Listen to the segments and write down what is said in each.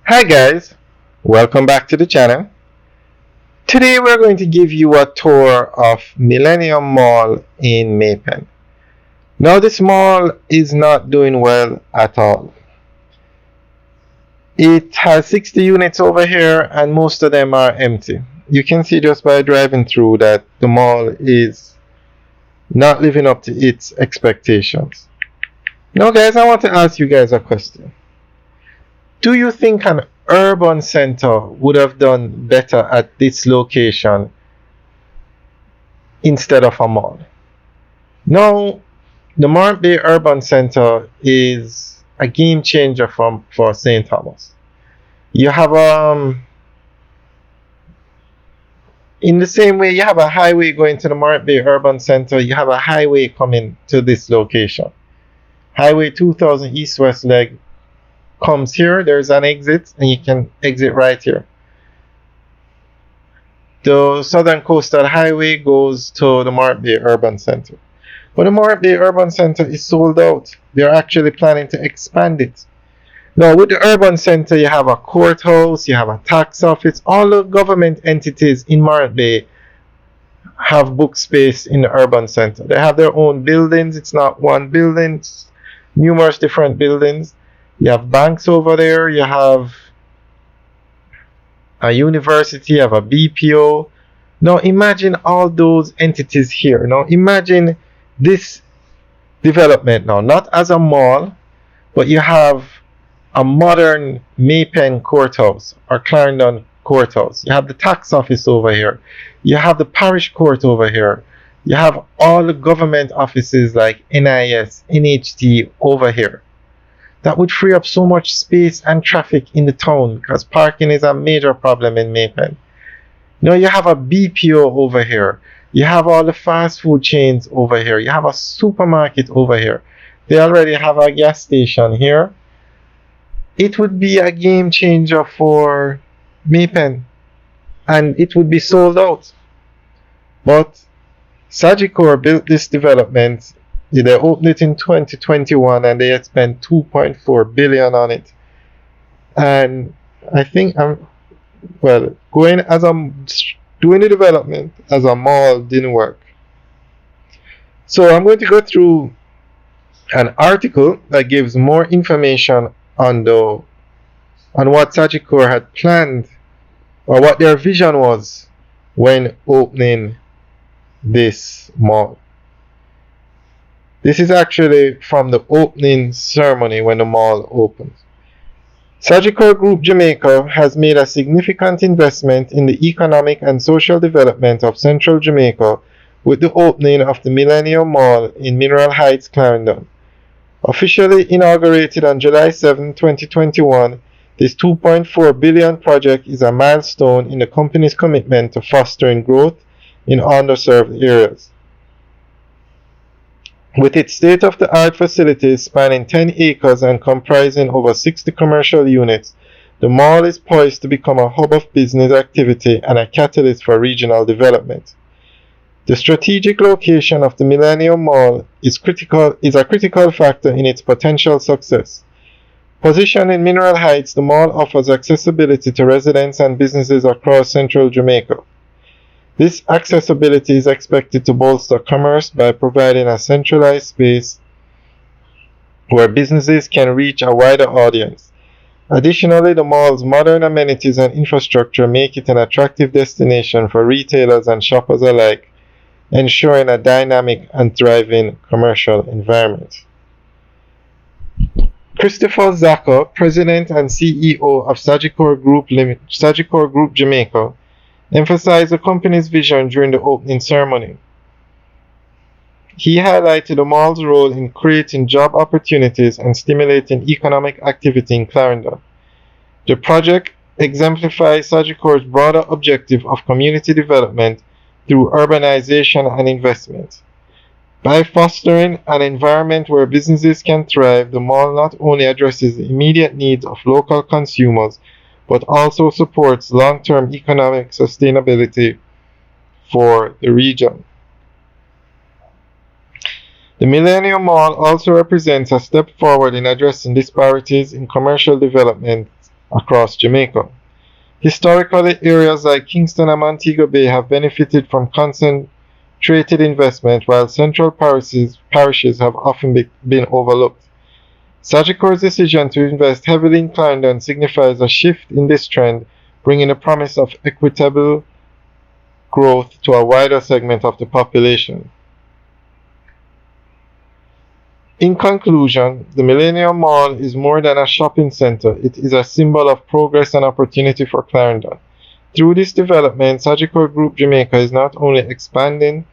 Hi guys, welcome back to the channel. Today we're going to give you a tour of Millennium Mall in Maypen. Now this mall is not doing well at all. It has 60 units over here and most of them are empty. You can see just by driving through that the mall is not living up to its expectations. Now guys, I want to ask you guys a question. Do you think an urban center would have done better at this location instead of a mall? Now, the Morant Bay Urban Center is a game changer for St. Thomas. You have in the same way you have a highway going to the Morant Bay Urban Center, you have a highway coming to this location. Highway 2000 east-west leg comes here, there's an exit, and you can exit right here. The Southern Coastal Highway goes to the Morant Bay Urban Center. But the Morant Bay Urban Center is sold out. They're actually planning to expand it. Now, with the Urban Center, you have a courthouse, you have a tax office. All the government entities in Morant Bay have book space in the Urban Center. They have their own buildings. It's not one building, it's numerous different buildings. You have banks over there, you have a university, you have a BPO. Now imagine all those entities here. Now imagine this development now, not as a mall, but you have a modern Maypen courthouse or Clarendon courthouse. You have the tax office over here. You have the parish court over here. You have all the government offices like NIS, NHT over here. That would free up so much space and traffic in the town because parking is a major problem in Maypen. Now you have a BPO over here. You have all the fast food chains over here. You have a supermarket over here. They already have a gas station here. It would be a game changer for Maypen and it would be sold out. But Sagicor built this development. They opened it in 2021 and they had spent 2.4 billion on it. And I think doing the development as a mall didn't work. So I'm going to go through an article that gives more information on what Sagicor had planned or what their vision was when opening this mall. This is actually from the opening ceremony when the mall opened. Sagicor Group Jamaica has made a significant investment in the economic and social development of Central Jamaica with the opening of the Millennium Mall in Mineral Heights, Clarendon. Officially inaugurated on July 7, 2021, this $2.4 billion project is a milestone in the company's commitment to fostering growth in underserved areas. With its state-of-the-art facilities spanning 10 acres and comprising over 60 commercial units, the mall is poised to become a hub of business activity and a catalyst for regional development. The strategic location of the Millennium Mall is a critical factor in its potential success. Positioned in Mineral Heights, the mall offers accessibility to residents and businesses across central Jamaica. This accessibility is expected to bolster commerce by providing a centralized space where businesses can reach a wider audience. Additionally, the mall's modern amenities and infrastructure make it an attractive destination for retailers and shoppers alike, ensuring a dynamic and thriving commercial environment. Christopher Zacco, President and CEO of Sagicor Group Jamaica, emphasized the company's vision during the opening ceremony. He highlighted the mall's role in creating job opportunities and stimulating economic activity in Clarendon. The project exemplifies Sagicor's broader objective of community development through urbanization and investment. By fostering an environment where businesses can thrive, the mall not only addresses the immediate needs of local consumers, but also supports long-term economic sustainability for the region. The Millennium Mall also represents a step forward in addressing disparities in commercial development across Jamaica. Historically, areas like Kingston and Montego Bay have benefited from concentrated investment, while central parishes have often been overlooked. Sagicor's decision to invest heavily in Clarendon signifies a shift in this trend, bringing the promise of equitable growth to a wider segment of the population. In conclusion, the Millennium Mall is more than a shopping center. It is a symbol of progress and opportunity for Clarendon. Through this development, Sagicor Group Jamaica is not only expanding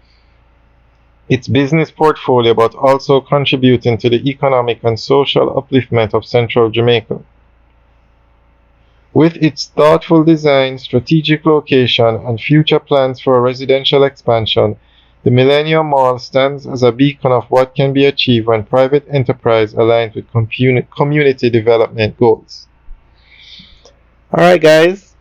its business portfolio but also contributing to the economic and social upliftment of central Jamaica. With its thoughtful design, strategic location, and future plans for residential expansion, the Millennium Mall stands as a beacon of what can be achieved when private enterprise aligns with community development goals. Alright, guys,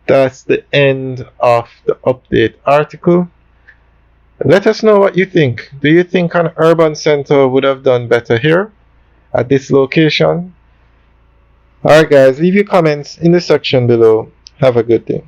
that's the end of the update article. Let us know what you think. Do you think an urban center would have done better here at this location? Alright, guys, leave your comments in the section below. Have a good day.